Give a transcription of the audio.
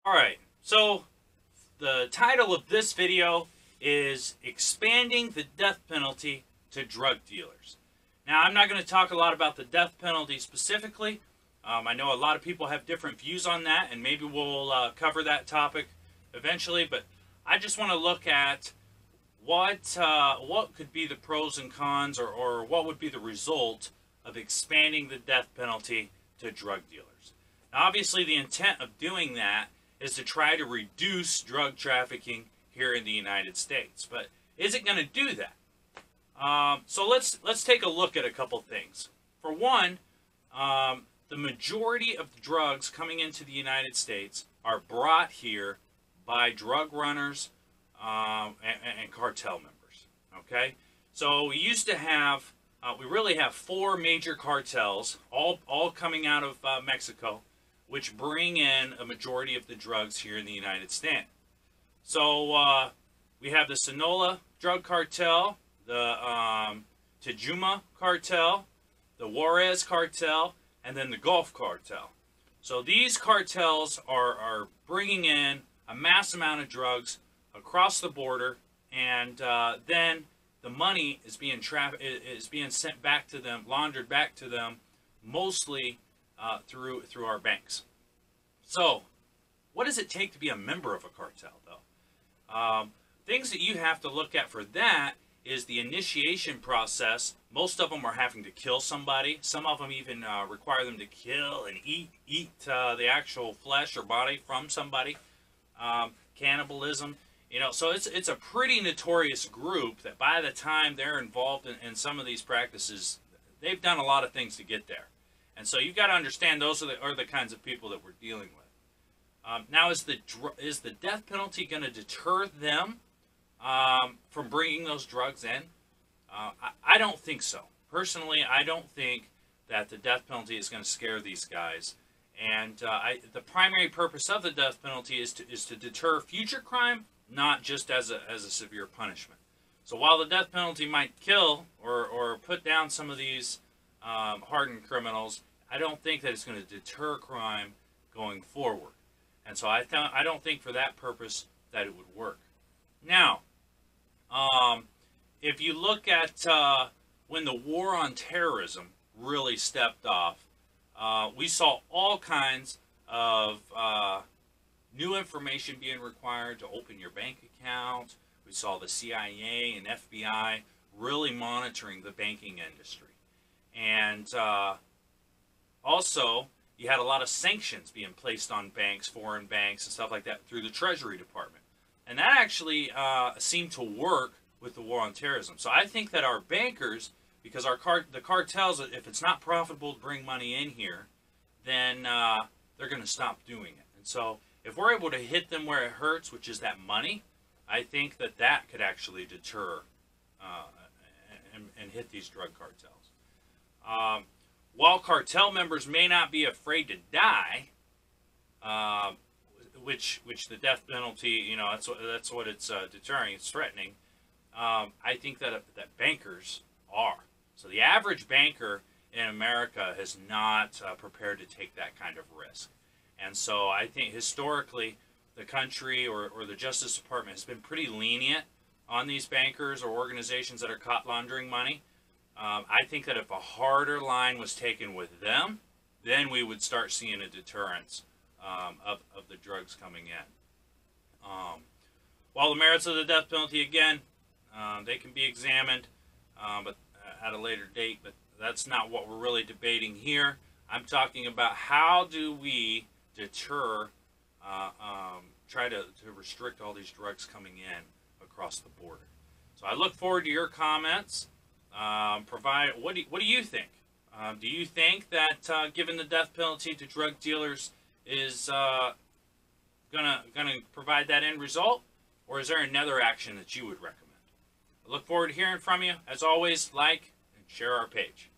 Alright, so the title of this video is Expanding the Death Penalty to Drug Dealers. Now, I'm not going to talk a lot about the death penalty specifically. I know a lot of people have different views on that, and maybe we'll cover that topic eventually, but I just want to look at what could be the pros and cons, or what would be the result of expanding the death penalty to drug dealers. Now, obviously, the intent of doing that is to try to reduce drug trafficking here in the United States. But is it going to do that? So let's take a look at a couple things. For one, the majority of the drugs coming into the United States are brought here by drug runners and cartel members. Okay, so we used to have, we really have four major cartels, all coming out of Mexico, which bring in a majority of the drugs here in the United States. So we have the Sinaloa drug cartel, the Tejuma cartel, the Juarez cartel, and then the Gulf cartel. So these cartels are bringing in a mass amount of drugs across the border, and then the money is being sent back to them, laundered back to them, mostly through our banks. So, what does it take to be a member of a cartel, though? Things that you have to look at for that is the initiation process. Most of them are having to kill somebody. Some of them even require them to kill and eat the actual flesh or body from somebody. Cannibalism, you know. So it's a pretty notorious group that by the time they're involved in some of these practices, they've done a lot of things to get there. And so you've got to understand those are the kinds of people that we're dealing with. Now, is the death penalty going to deter them from bringing those drugs in? I don't think so. Personally, I don't think that the death penalty is going to scare these guys. And the primary purpose of the death penalty is to deter future crime, not just as a severe punishment. So while the death penalty might kill or put down some of these hardened criminals, I don't think that it's going to deter crime going forward. And so I don't think for that purpose that it would work. Now, if you look at when the war on terrorism really stepped off, we saw all kinds of new information being required to open your bank account. We saw the CIA and FBI really monitoring the banking industry. And also, you had a lot of sanctions being placed on banks, foreign banks, and stuff like that through the Treasury Department. And that actually seemed to work with the war on terrorism. So I think that our bankers, because the cartels, if it's not profitable to bring money in here, then they're going to stop doing it. And so if we're able to hit them where it hurts, which is that money, I think that could actually deter and hit these drug cartels. While cartel members may not be afraid to die, which the death penalty, you know, that's what it's deterring, it's threatening. I think that bankers are. So the average banker in America is not prepared to take that kind of risk. And so I think historically the country or the Justice Department has been pretty lenient on these bankers or organizations that are caught laundering money. I think that if a harder line was taken with them, then we would start seeing a deterrence of the drugs coming in. While the merits of the death penalty, again, they can be examined but at a later date, but that's not what we're really debating here. I'm talking about how do we deter, try to restrict all these drugs coming in across the border. So I look forward to your comments. What do you think? Do you think that giving the death penalty to drug dealers is gonna provide that end result, or is there another action that you would recommend? I look forward to hearing from you. As always, like and share our page.